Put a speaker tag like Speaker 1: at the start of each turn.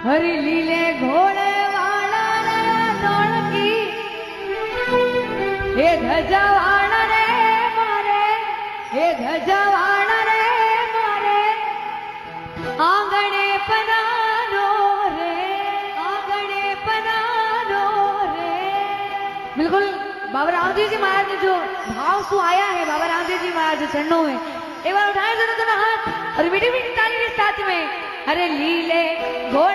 Speaker 1: हरी लीले घोड़े वाला रे नौलकी हे धजवाण रे मारे हे धजवाण रे मारे आंगणे पनारो रे आंगणे पनारो रे। बिल्कुल बाबा रामदेव जी महाराज ने जो भाव सु आया है बाबा रामदेव जी महाराज चरणों में, एक बार उठाए दोनों हाथ और मीठी मीठी ताली के साथ में। अरे लीले घोड़े